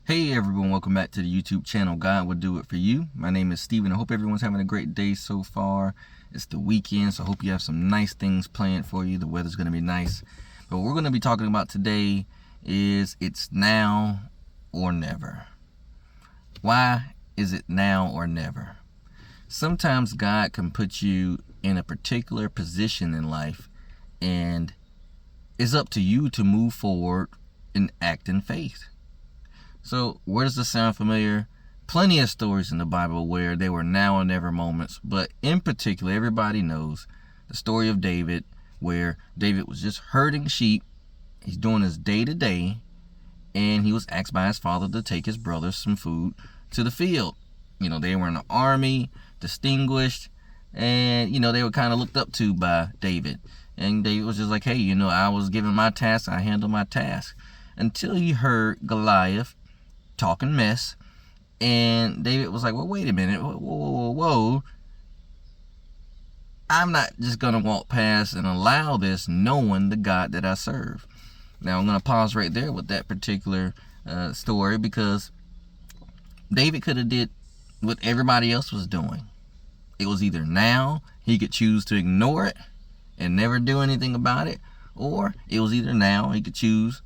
Hey everyone, welcome back to the YouTube channel God Will Do It For You. My name is Steven. I hope everyone's having a great day so far. It's the weekend, so I hope you have some nice things planned for you. The weather's going to be nice. But what we're going to be talking about today is it's now or never. Why is it now or never? Sometimes God can put you in a particular position in life, and it's up to you to move forward and act in faith. So where does this sound familiar? Plenty of stories in the Bible where they were now or never moments, but in particular, everybody knows the story of David, where David was just herding sheep. He's doing his day-to-day, and he was asked by his father to take his brothers some food to the field. They were in the army, distinguished, and, they were kind of looked up to by David. And David was just like, hey, I was given my task, I handled my task. Until he heard Goliath talking mess, and David was like, well, wait a minute, whoa. I'm not just going to walk past and allow this, knowing the God that I serve. Now, I'm going to pause right there with that particular story, because David could have did what everybody else was doing. It was either now he could choose to ignore it and never do anything about it, or it was either now he could choose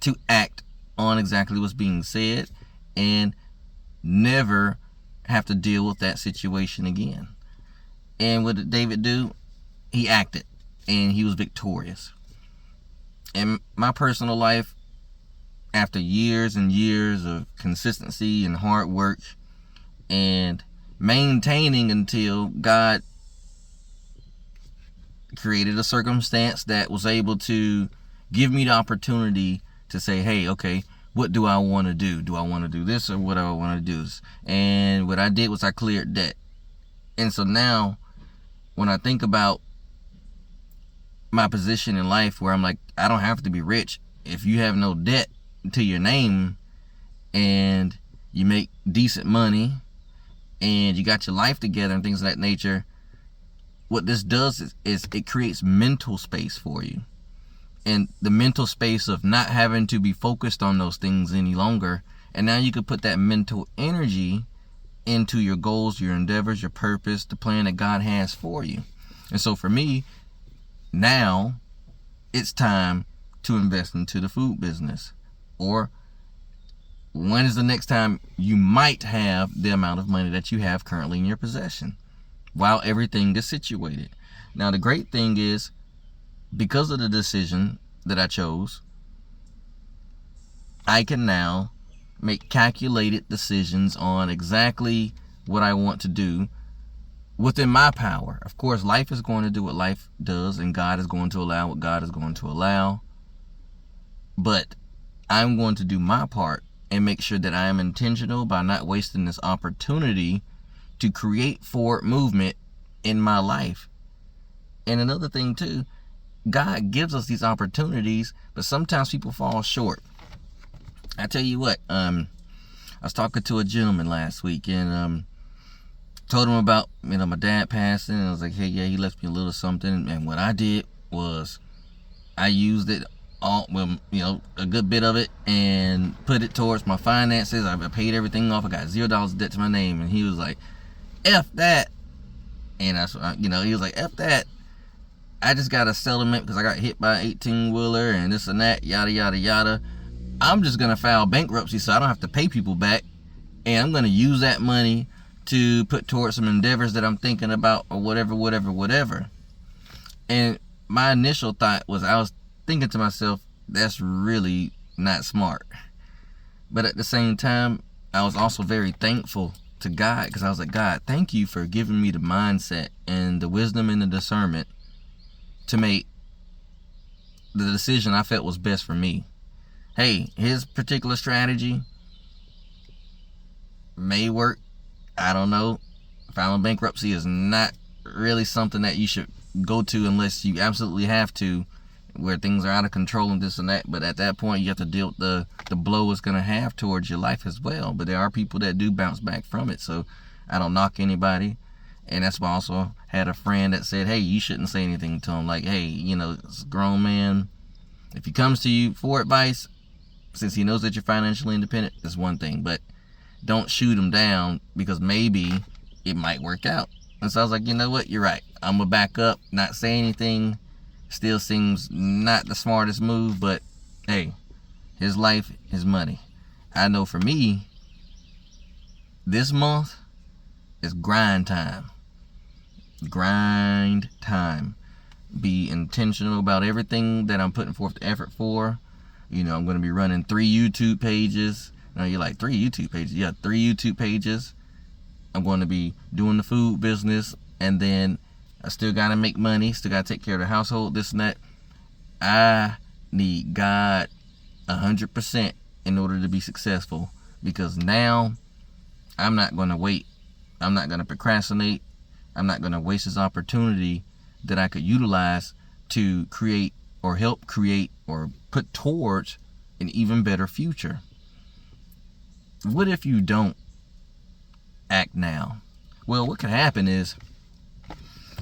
to act on exactly what's being said and never have to deal with that situation again. And what did David do? He acted, and he was victorious. In my personal life, after years and years of consistency and hard work and maintaining until God created a circumstance that was able to give me the opportunity to say, hey, okay, what do I want to do? Do I want to do this, or what do I want to do? And what I did was I cleared debt. And so now, when I think about my position in life, where I'm like, I don't have to be rich. If you have no debt to your name, and you make decent money, and you got your life together and things of that nature, what this does is it creates mental space for you. And the mental space of not having to be focused on those things any longer. And now you can put that mental energy into your goals, your endeavors, your purpose, the plan that God has for you. And so for me, now it's time to invest into the food business. Or when is the next time you might have the amount of money that you have currently in your possession while everything is situated? Now, the great thing is, because of the decision that I chose, I can now make calculated decisions on exactly what I want to do within my power. Of course, life is going to do what life does, and God is going to allow what God is going to allow. But I'm going to do my part and make sure that I am intentional by not wasting this opportunity to create forward movement in my life. And another thing too, God gives us these opportunities, but sometimes people fall short. I tell you what, I was talking to a gentleman last week, and told him about, my dad passing, and I was like, hey, yeah, he left me a little something. And what I did was I used it all, a good bit of it, and put it towards my finances. I paid everything off. I got $0 debt to my name. And he was like, F that. And that's what he was like, F that. I just got a settlement because I got hit by an 18-wheeler and this and that, yada, yada, yada. I'm just going to file bankruptcy so I don't have to pay people back. And I'm going to use that money to put towards some endeavors that I'm thinking about, or whatever. And my initial thought was, I was thinking to myself, that's really not smart. But at the same time, I was also very thankful to God, because I was like, God, thank you for giving me the mindset and the wisdom and the discernment to make the decision I felt was best for me. Hey, his particular strategy may work. I don't know. Filing bankruptcy is not really something that you should go to unless you absolutely have to, where things are out of control and this and that. But at that point, you have to deal with the blow it's going to have towards your life as well. But there are people that do bounce back from it. So I don't knock anybody. And that's why I also had a friend that said, hey, you shouldn't say anything to him. Like, hey, it's a grown man. If he comes to you for advice, Since he knows that you're financially independent, that's one thing. But don't shoot him down, because maybe it might work out. And so I was like, you know what? You're right. I'm going to back up, not say anything. Still seems not the smartest move, but hey, his life, his money. I know for me, this month is grind time. Grind time. Be intentional about everything that I'm putting forth the effort for. You know, I'm going to be running 3 YouTube pages. Now you're like, 3 YouTube pages? Yeah, 3 YouTube pages. I'm going to be doing the food business, and then I still got to make money, still got to take care of the household, this and that. I need God 100% in order to be successful, because now I'm not going to wait. I'm not going to procrastinate. I'm not going to waste this opportunity that I could utilize to create or help create or put towards an even better future. What if you don't act now? Well, what could happen is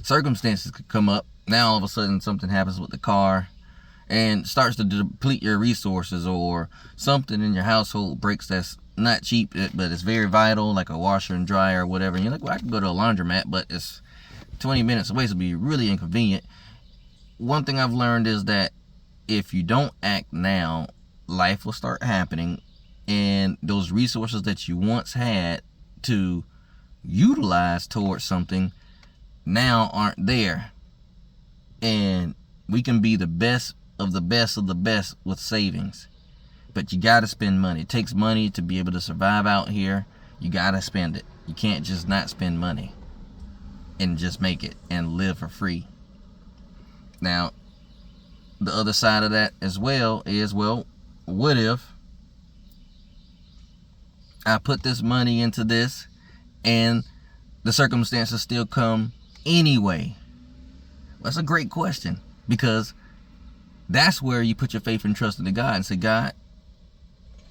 circumstances could come up. Now all of a sudden something happens with the car and starts to deplete your resources, or something in your household breaks that's not cheap, but it's very vital, like a washer and dryer or whatever. And you're like, well, I can go to a laundromat, but it's 20 minutes away, so it'll be really inconvenient. One thing I've learned is that if you don't act now, life will start happening, and those resources that you once had to utilize towards something now aren't there. And we can be the best of the best of the best with savings, but you got to spend money. It takes money to be able to survive out here. You got to spend it. You can't just not spend money and just make it and live for free. Now, the other side of that as well is, well, what if I put this money into this and the circumstances still come anyway? Well, that's a great question, because that's where you put your faith and trust into God and say, God,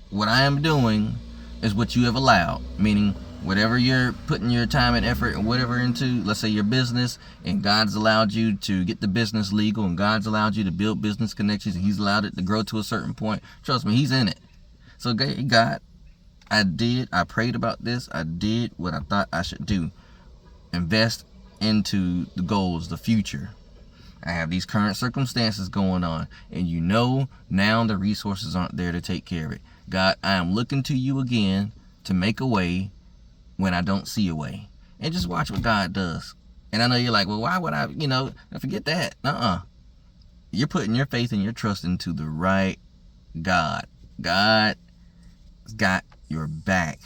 what I am doing is what you have allowed. Meaning, whatever you're putting your time and effort and whatever into, let's say your business, and God's allowed you to get the business legal, and God's allowed you to build business connections, and he's allowed it to grow to a certain point. Trust me, he's in it. So God, I prayed about this. I did what I thought I should do. Invest into the goals, the future. I have these current circumstances going on, and you know now the resources aren't there to take care of it. God, I am looking to you again to make a way when I don't see a way. And just watch what God does. And I know you're like, well, why would I, forget that. You're putting your faith and your trust into the right God. God's got your back.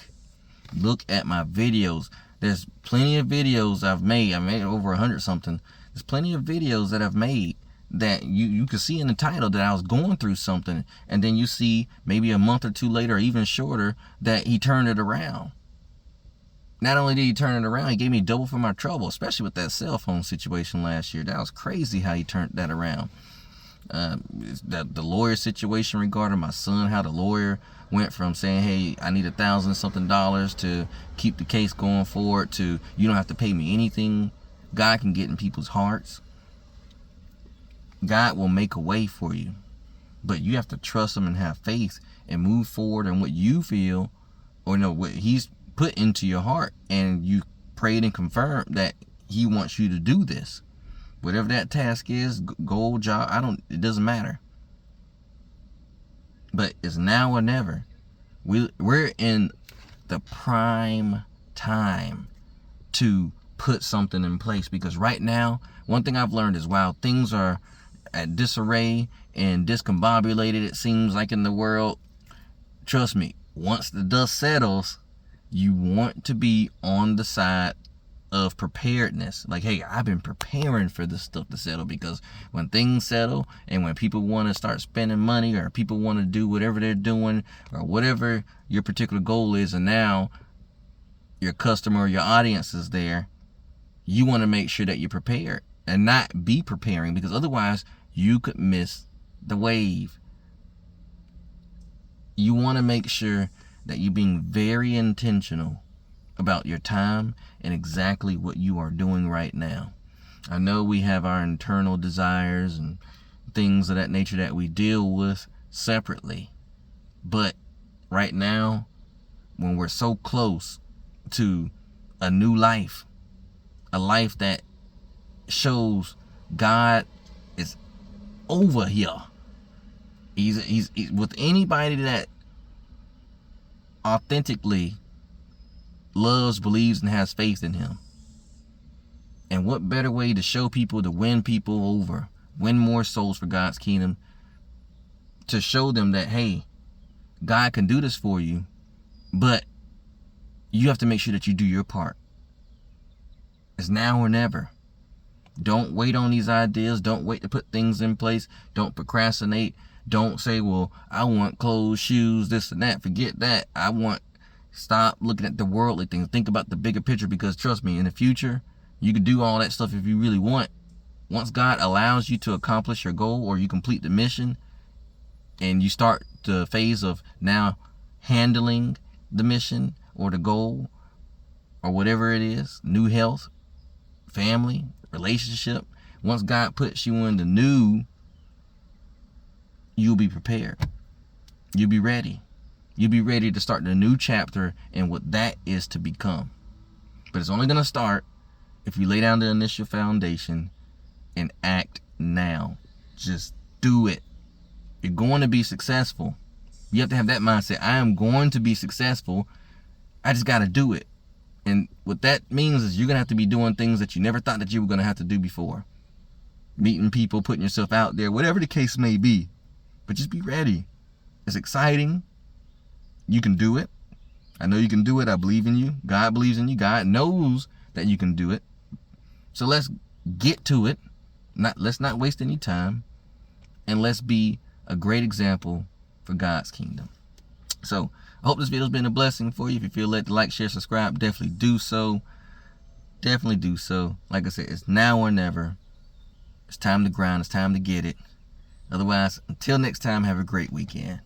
Look at my videos. There's plenty of videos I've made. I made over 100 something. There's plenty of videos that I've made that you can see in the title that I was going through something, and then you see maybe a month or two later, or even shorter, that he turned it around. Not only did he turn it around, he gave me double for my trouble, especially with that cell phone situation last year. That was crazy how he turned that around. The lawyer situation regarding my son, how the lawyer went from saying, hey, I need $1,000 something to keep the case going forward, to you don't have to pay me anything. God can get in people's hearts. God will make a way for you, but you have to trust him and have faith and move forward in what you feel, or what he's put into your heart, and you prayed and confirmed that he wants you to do this. Whatever that task is, goal, job, it doesn't matter. But it's now or never. We're in the prime time to put something in place, because right now, one thing I've learned is, while things are at disarray and discombobulated, it seems like in the world, trust me, once the dust settles, you want to be on the side of preparedness. Like, hey, I've been preparing for this stuff to settle, because when things settle and when people want to start spending money, or people want to do whatever they're doing, or whatever your particular goal is, and now your customer or your audience is there, you want to make sure that you're prepared and not be preparing, because otherwise you could miss the wave. You want to make sure that you're being very intentional about your time and exactly what you are doing right now. I know we have our internal desires and things of that nature that we deal with separately, But right now, when we're so close to a new life, a life that shows God is over here. He's with anybody that authentically loves, believes, and has faith in him. And what better way to show people, to win people over, win more souls for God's kingdom, to show them that, hey, God can do this for you, but you have to make sure that you do your part. It's now or never. Don't wait on these ideas. Don't wait to put things in place. Don't procrastinate. Don't say, well, I want clothes, shoes, this and that. Forget that. Stop looking at the worldly things. Think about the bigger picture, because trust me, in the future, you can do all that stuff if you really want. Once God allows you to accomplish your goal, or you complete the mission, and you start the phase of now handling the mission or the goal or whatever it is, new health, family, relationship. Once God puts you in the new, you'll be prepared. You'll be ready. You'll be ready to start the new chapter and what that is to become. But it's only going to start if you lay down the initial foundation and act now. Just do it. You're going to be successful. You have to have that mindset. I am going to be successful. I just got to do it. And what that means is you're going to have to be doing things that you never thought that you were going to have to do before. Meeting people, putting yourself out there, whatever the case may be. But just be ready. It's exciting. You can do it. I know you can do it. I believe in you. God believes in you. God knows that you can do it. So let's get to it. Let's not waste any time. And let's be a great example for God's kingdom. So I hope this video has been a blessing for you. If you feel led to like, share, subscribe, definitely do so. Definitely do so. Like I said, it's now or never. It's time to grind. It's time to get it. Otherwise, until next time, have a great weekend.